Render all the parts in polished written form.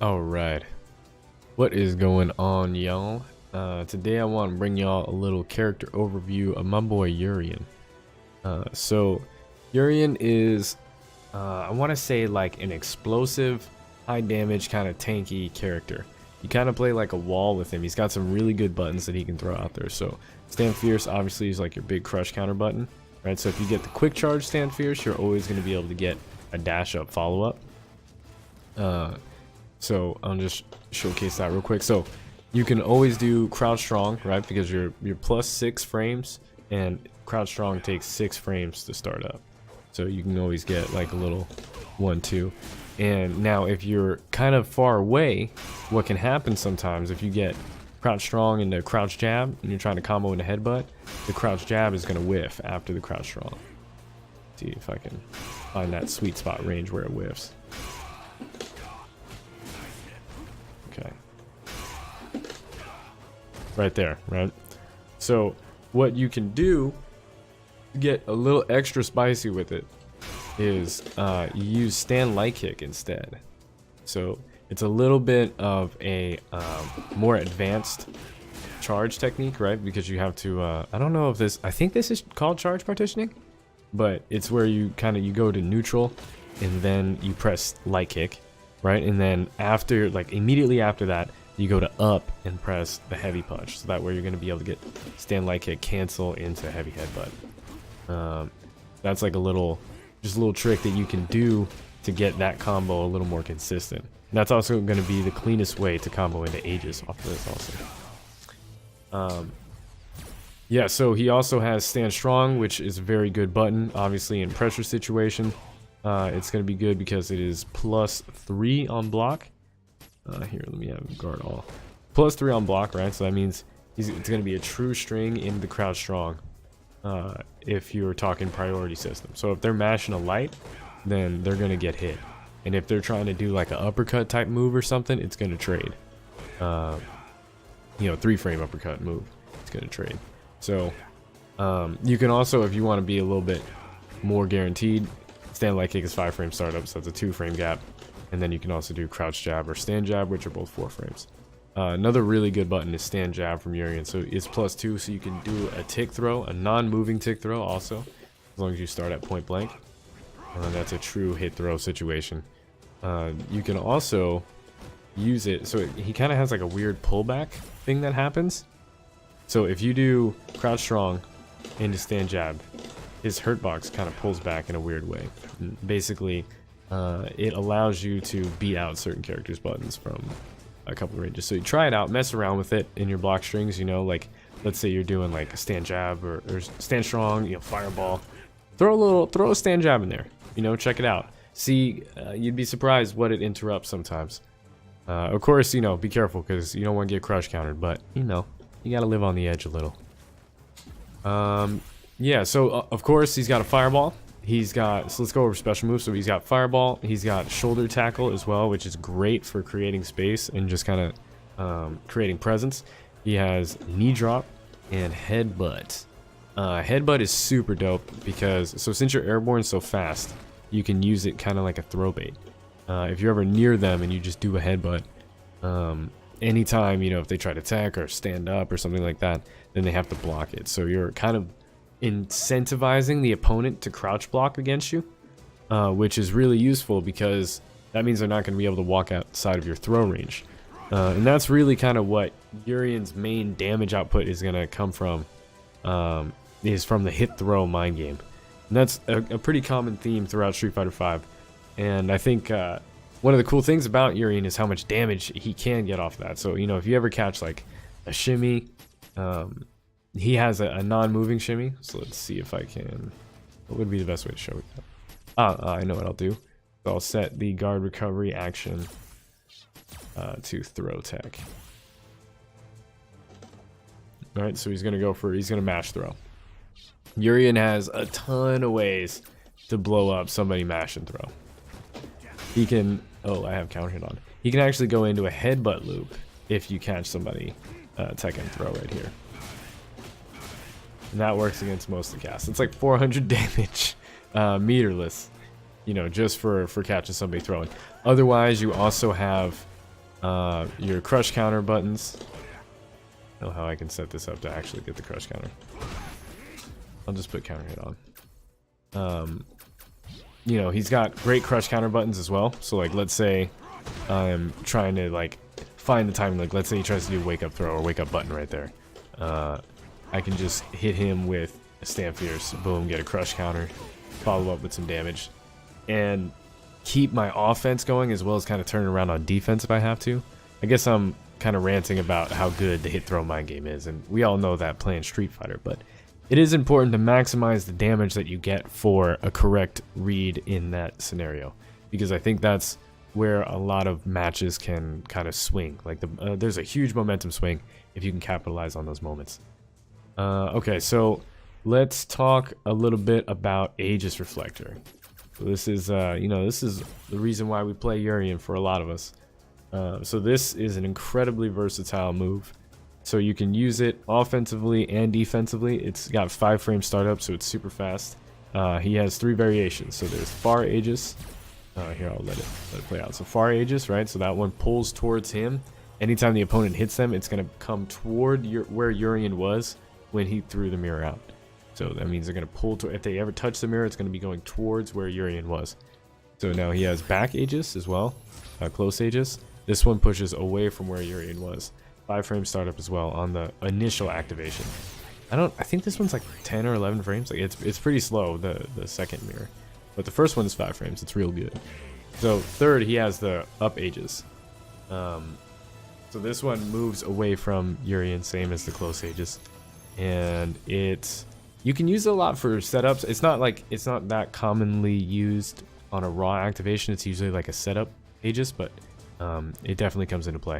Alright, what is going on, y'all? Today I want to bring y'all a little character overview of my boy Urien. So Urien is, I want to say like an explosive, high damage kind of tanky character. You kind of play like a wall with him. He's got some really good buttons that he can throw out there. So Stand Fierce obviously is like your big crush counter button, right? So if you get the quick charge Stand Fierce, you're always going to be able to get a dash up follow up. So I'll just showcase that real quick. So you can always do crouch strong, right? Because you're plus 6 frames, and crouch strong takes 6 frames to start up. So you can always get like a little 1-2. And now if you're kind of far away, what can happen sometimes if you get crouch strong into crouch jab and you're trying to combo into headbutt, the crouch jab is going to whiff after the crouch strong. See if I can find that sweet spot range where it whiffs. Okay. Right there, right? So what you can do to get a little extra spicy with it is you use stand light kick instead. So it's a little bit of a more advanced charge technique, right? Because you have to I don't know if this, I think this is called charge partitioning, but it's where you you go to neutral and then you press light kick, right? And then after, like immediately after that, you go to up and press the heavy punch. So that way you're going to be able to get stand light kick cancel into heavy headbutt. That's like just a little trick that you can do to get that combo a little more consistent. And that's also going to be the cleanest way to combo into Aegis off of this also. Yeah, so he also has stand strong, which is a very good button. Obviously in pressure situation, it's going to be good because it is plus 3 on block. Here, let me have guard all. Plus 3 on block, right? So that means it's going to be a true string in the crouch strong if you're talking priority system. So if they're mashing a light, then they're going to get hit. And if they're trying to do like an uppercut type move or something, it's going to trade. 3-frame uppercut move, it's going to trade. So you can also, if you want to be a little bit more guaranteed, stand light kick is 5-frame startup, so that's a 2-frame gap. And then you can also do crouch jab or stand jab, which are both 4 frames. Another really good button is stand jab from Urien. So it's plus 2, so you can do a tick throw, a non-moving tick throw also, as long as you start at point blank. That's a true hit throw situation. You can also use it, so he kind of has like a weird pullback thing that happens. So if you do crouch strong into stand jab, his hurt box kind of pulls back in a weird way. And basically, it allows you to beat out certain characters' buttons from a couple of ranges. So you try it out, mess around with it in your block strings, like let's say you're doing like a stand jab or stand strong, fireball. Throw a stand jab in there, check it out. See, you'd be surprised what it interrupts sometimes. Of course, be careful because you don't want to get crush countered, but you gotta live on the edge a little. Yeah, so of course he's got a fireball. So let's go over special moves. So he's got fireball, he's got shoulder tackle as well, which is great for creating space and just kind of creating presence. He has knee drop and headbutt. Headbutt is super dope because, since you're airborne so fast, you can use it kind of like a throw bait. If you're ever near them and you just do a headbutt, anytime, if they try to attack or stand up or something like that, then they have to block it. So you're kind of incentivizing the opponent to crouch block against you, which is really useful because that means they're not going to be able to walk outside of your throw range. And that's really kind of what Urien's main damage output is going to come from, is from the hit throw mind game. And that's a pretty common theme throughout Street Fighter V. And I think one of the cool things about Urien is how much damage he can get off of that. So, if you ever catch like a shimmy, he has a non-moving shimmy. So let's see if I can, what would be the best way to show it? I know what I'll do. So I'll set the guard recovery action to throw tech. Alright, so he's gonna mash throw. Urien has a ton of ways to blow up somebody mash and throw. He can, I have counter hit on. He can actually go into a headbutt loop if you catch somebody tech and throw right here. And that works against most of the casts. It's like 400 damage, meterless, just for catching somebody throwing. Otherwise, you also have your crush counter buttons. I don't know how I can set this up to actually get the crush counter. I'll just put counter hit on. You know, he's got great crush counter buttons as well. So like, let's say I'm trying to like find the timing. Like, let's say he tries to do wake up throw or wake up button right there. I can just hit him with a stand fierce, boom, get a crush counter, follow up with some damage, and keep my offense going as well as kind of turn around on defense if I have to. I guess I'm kind of ranting about how good the hit throw mind game is, and we all know that playing Street Fighter, but it is important to maximize the damage that you get for a correct read in that scenario, because I think that's where a lot of matches can kind of swing. Like there's a huge momentum swing if you can capitalize on those moments. Okay, so let's talk a little bit about Aegis Reflector. So this is, you know, this is the reason why we play Urien for a lot of us. So this is an incredibly versatile move. So you can use it offensively and defensively. It's got 5-frame startup, so it's super fast. He has 3 variations. So there's Far Aegis. Here, I'll let it play out. So Far Aegis, right? So that one pulls towards him. Anytime the opponent hits them, it's going to come toward where Urien was when he threw the mirror out. So that means they're going to pull to, if they ever touch the mirror, it's going to be going towards where Urien was. So now he has back Aegis as well, close Aegis. This one pushes away from where Urien was. 5-frame startup as well on the initial activation. I think this one's like 10 or 11 frames. Like it's pretty slow, the second mirror. But the first one is 5 frames. It's real good. So third, he has the up Aegis. So this one moves away from Urien, same as the close Aegis. And you can use it a lot for setups. It's not that commonly used on a raw activation. It's usually like a setup Aegis, but it definitely comes into play.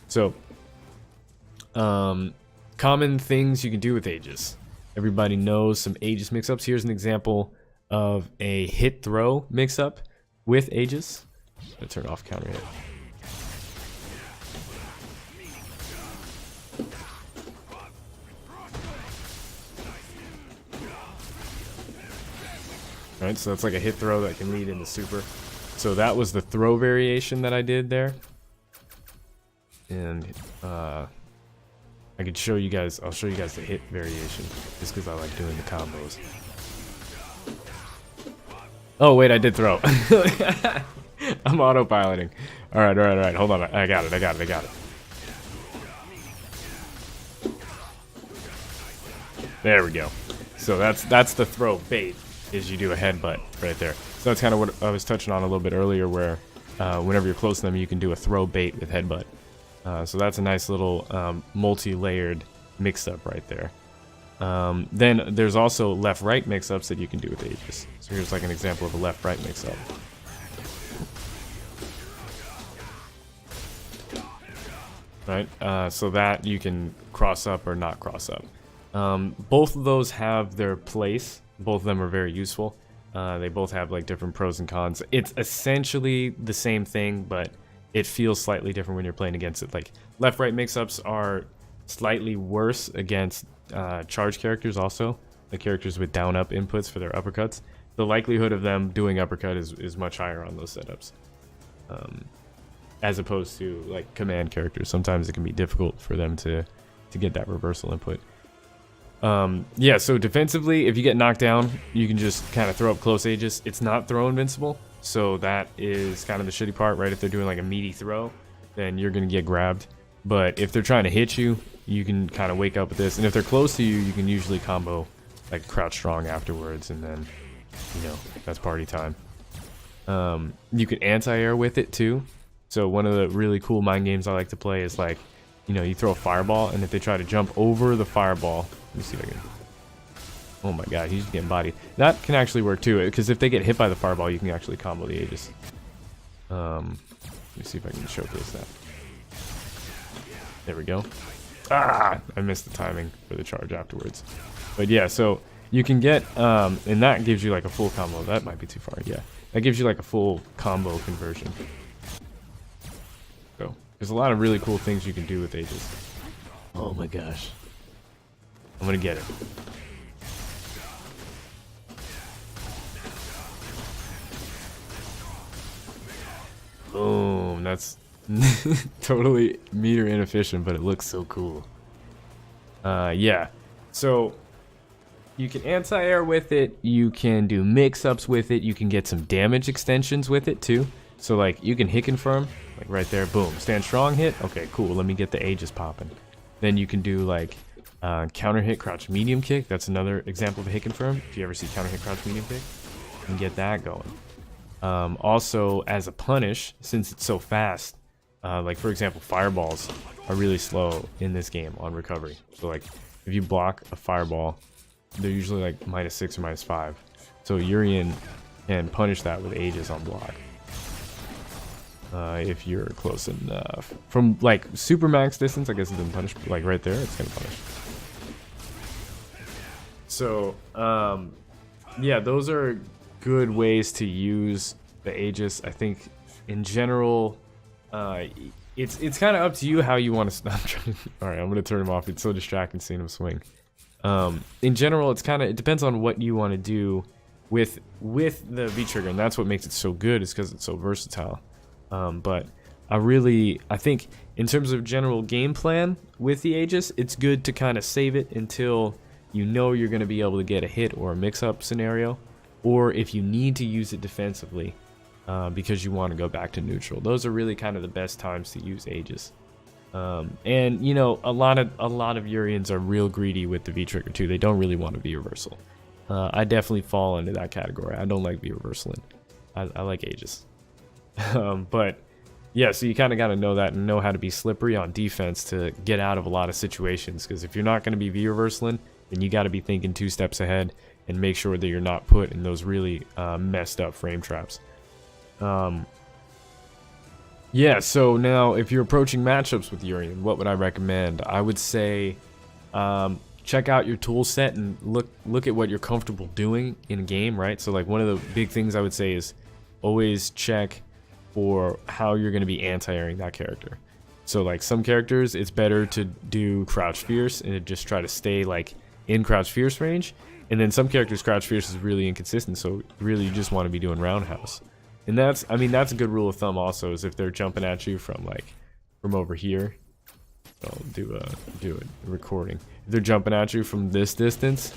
So common things you can do with Aegis. Everybody knows some Aegis mix-ups. Here's an example of a hit throw mix-up with Aegis. I'm gonna turn off counter hit. Alright, so that's like a hit throw that can lead into super. So that was the throw variation that I did there. And I could show you guys, I'll show you guys the hit variation, just because I like doing the combos. Oh wait, I did throw. I'm autopiloting. Alright, hold on, I got it. There we go. So that's the throw bait, is you do a headbutt right there. So that's kind of what I was touching on a little bit earlier, where whenever you're close to them, you can do a throw bait with headbutt. So that's a nice little multi-layered mix-up right there. Then there's also left-right mix-ups that you can do with Aegis. So here's like an example of a left-right mix-up. Right, so that you can cross up or not cross up. Both of those have their place. Both of them are very useful. They both have like different pros and cons. It's essentially the same thing, but it feels slightly different when you're playing against it. Like left-right mix-ups are slightly worse against charge characters also, the characters with down-up inputs for their uppercuts. The likelihood of them doing uppercut is much higher on those setups. As opposed to like command characters. Sometimes it can be difficult for them to get that reversal input. Yeah, so defensively, if you get knocked down, you can just kind of throw up close Aegis. It's not throw invincible, so that is kind of the shitty part, right? If they're doing like a meaty throw, then you're going to get grabbed. But if they're trying to hit you, you can kind of wake up with this. And if they're close to you, you can usually combo like crouch strong afterwards, and then, you know, that's party time. You can anti-air with it too. So one of the really cool mind games I like to play is like, you know, you throw a fireball, and if they try to jump over the fireball, let me see if I can. Oh my god, he's getting bodied. That can actually work too, because if they get hit by the fireball, you can actually combo the Aegis. Let me see if I can showcase that. There we go. Ah, I missed the timing for the charge afterwards. But yeah, so you can get, and that gives you like a full combo. That might be too far. Yeah, that gives you like a full combo conversion. So there's a lot of really cool things you can do with Aegis. Oh my gosh. I'm gonna get it. Boom. That's Totally meter inefficient, but it looks so cool. Yeah. So you can anti-air with it. You can do mix-ups with it. You can get some damage extensions with it too. So like you can hit confirm, like right there, boom, stand strong hit. Okay, cool. Let me get the Aegis popping. Then you can do like counter hit crouch medium kick. That's another example of a hit confirm. If you ever see counter hit crouch medium kick, you can get that going. Also, as a punish, since it's so fast, like for example, fireballs are really slow in this game on recovery. So like if you block a fireball, they're usually like -6 or -5. So Urien can punish that with Aegis on block. If you're close enough. From like super max distance, I guess it doesn't punish, like right there, it's gonna punish. So, yeah, those are good ways to use the Aegis. I think in general, it's kind of up to you how you want to stop. Alright, I'm gonna turn him off. It's so distracting seeing him swing. In general, it depends on what you want to do with the V trigger, and that's what makes it so good, is because it's so versatile. But I think in terms of general game plan with the Aegis, it's good to kind of save it until you know you're going to be able to get a hit or a mix-up scenario, or if you need to use it defensively because you want to go back to neutral. Those are really kind of the best times to use Aegis. And you know, a lot of Uriens are real greedy with the V trigger too. They don't really want to V reversal. I definitely fall into that category. I don't like V reversaling. I like Aegis. But yeah, so you kind of got to know that and know how to be slippery on defense to get out of a lot of situations, because if you're not going to be V-reversaling, then you got to be thinking 2 steps ahead and make sure that you're not put in those really messed up frame traps. Yeah, so now if you're approaching matchups with Urien, what would I recommend? I would say check out your tool set and look at what you're comfortable doing in a game, right? So like one of the big things I would say is always check for how you're going to be anti-airing that character. So like some characters, it's better to do crouch fierce and just try to stay like in crouch fierce range, and then some characters crouch fierce is really inconsistent, so really you just want to be doing roundhouse. And that's a good rule of thumb also, is if they're jumping at you from over here, I'll do a recording. If they're jumping at you from this distance,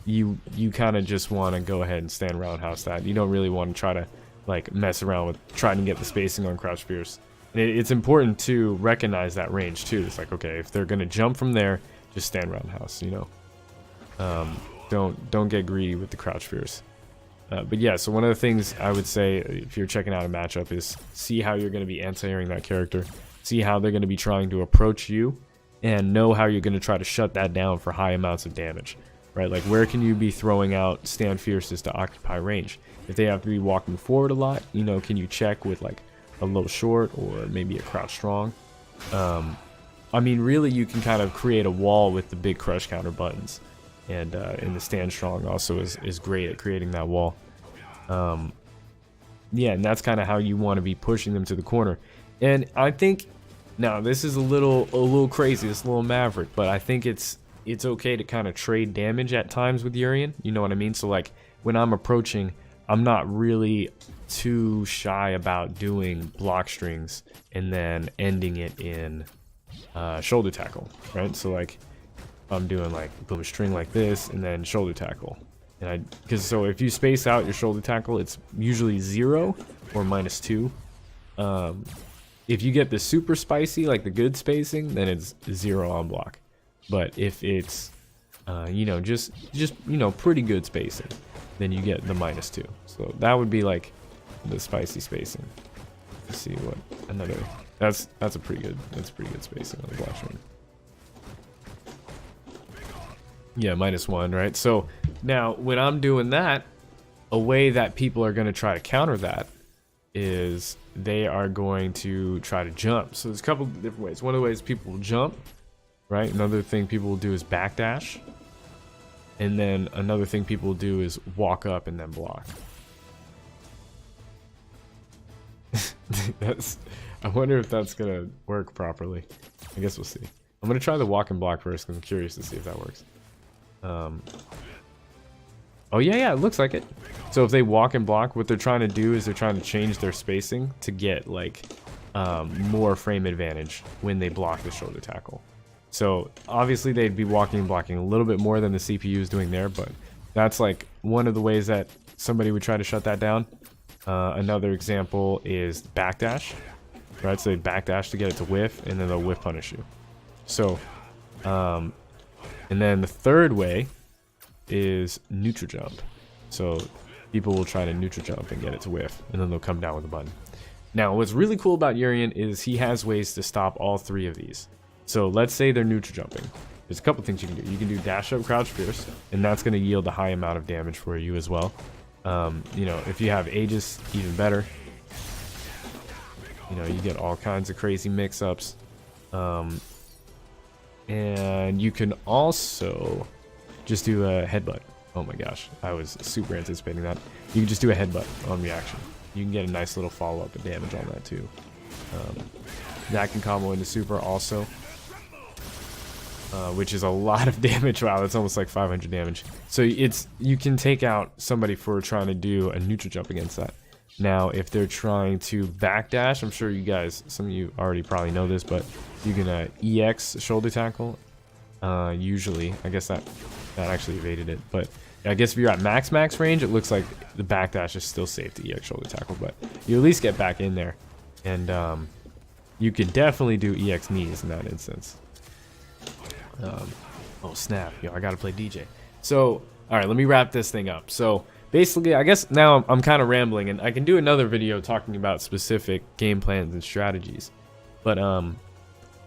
you kind of just want to go ahead and stand roundhouse that. You don't really want to try to like mess around with trying to get the spacing on crouch fierce. And it's important to recognize that range too. It's like, okay, if they're gonna jump from there, just stand roundhouse, you know. Don't get greedy with the crouch fierce. But yeah, so one of the things I would say if you're checking out a matchup is see how you're going to be anti-airing that character, see how they're going to be trying to approach you, and know how you're going to try to shut that down for high amounts of damage, right? Like where can you be throwing out stand fierces to occupy range? If they have to be walking forward a lot, you know, can you check with like a low short or maybe a crouch strong? I mean, really, you can kind of create a wall with the big crush counter buttons. And the stand strong also is great at creating that wall. Yeah, and that's kind of how you want to be pushing them to the corner. And I think, now this is a little crazy, it's a little maverick, but I think it's okay to kind of trade damage at times with Urien. You know what I mean? So like when I'm approaching, I'm not really too shy about doing block strings and then ending it in shoulder tackle, right? So like I'm doing like boom string like this and then shoulder tackle, and so if you space out your shoulder tackle, it's usually 0 or -2. If you get the super spicy, like the good spacing, then it's 0 on block. But if it's you know, just you know, pretty good spacing, then you get the -2. So that would be like the spicy spacing. Let's see what another. That's a pretty good spacing on the block string. Yeah, -1, right? So now when I'm doing that, a way that people are going to try to counter that is they are going to try to jump. So there's a couple of different ways. One of the ways people will jump, right? Another thing people will do is backdash. And then another thing people will do is walk up and then block. I wonder if that's going to work properly. I guess we'll see. I'm going to try the walk and block first because I'm curious to see if that works. Oh yeah, it looks like it. So if they walk and block, what they're trying to do is they're trying to change their spacing to get like more frame advantage when they block the shoulder tackle. So obviously they'd be walking and blocking a little bit more than the CPU is doing there, but that's like one of the ways that somebody would try to shut that down. Another example is backdash, right? So they backdash to get it to whiff, and then they'll whiff punish you. So, and then the third way is neutral jump. So people will try to neutral jump and get it to whiff, and then they'll come down with a button. Now, what's really cool about Urien is he has ways to stop all three of these. So let's say they're neutral jumping. There's a couple things you can do. You can do dash up, crouch pierce, and that's going to yield a high amount of damage for you as well. You know, if you have Aegis, even better. You know, you get all kinds of crazy mix-ups. And you can also just do a headbutt. Oh my gosh, I was super anticipating that. You can just do a headbutt on reaction. You can get a nice little follow-up of damage on that too. That can combo into super also. Which is a lot of damage. Wow, that's almost like 500 damage. So you can take out somebody for trying to do a neutral jump against that. Now, if they're trying to backdash, I'm sure you guys, some of you already probably know this, but you can EX shoulder tackle. Usually, I guess that actually evaded it, but I guess if you're at max range, it looks like the backdash is still safe to EX shoulder tackle, but you at least get back in there, and you can definitely do EX knees in that instance. Oh snap, yo, I gotta play DJ. So, alright, let me wrap this thing up. So, basically, I guess now I'm kind of rambling, and I can do another video talking about specific game plans and strategies. But,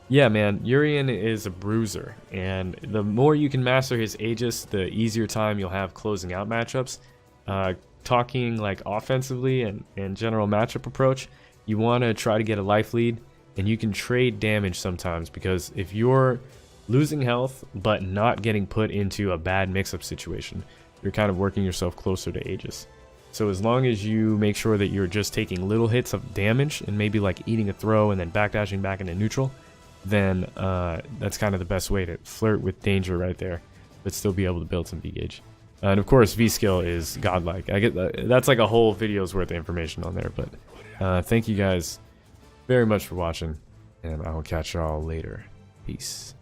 yeah, man, Urien is a bruiser, and the more you can master his Aegis, the easier time you'll have closing out matchups. Talking, like, offensively and general matchup approach, you want to try to get a life lead, and you can trade damage sometimes, because if you're losing health but not getting put into a bad mix-up situation, you're kind of working yourself closer to Aegis. So as long as you make sure that you're just taking little hits of damage and maybe like eating a throw and then backdashing back into neutral, then that's kind of the best way to flirt with danger right there, but still be able to build some V-gauge. And of course, V-skill is godlike. I get that's like a whole video's worth of information on there, but thank you guys very much for watching, and I will catch y'all later. Peace.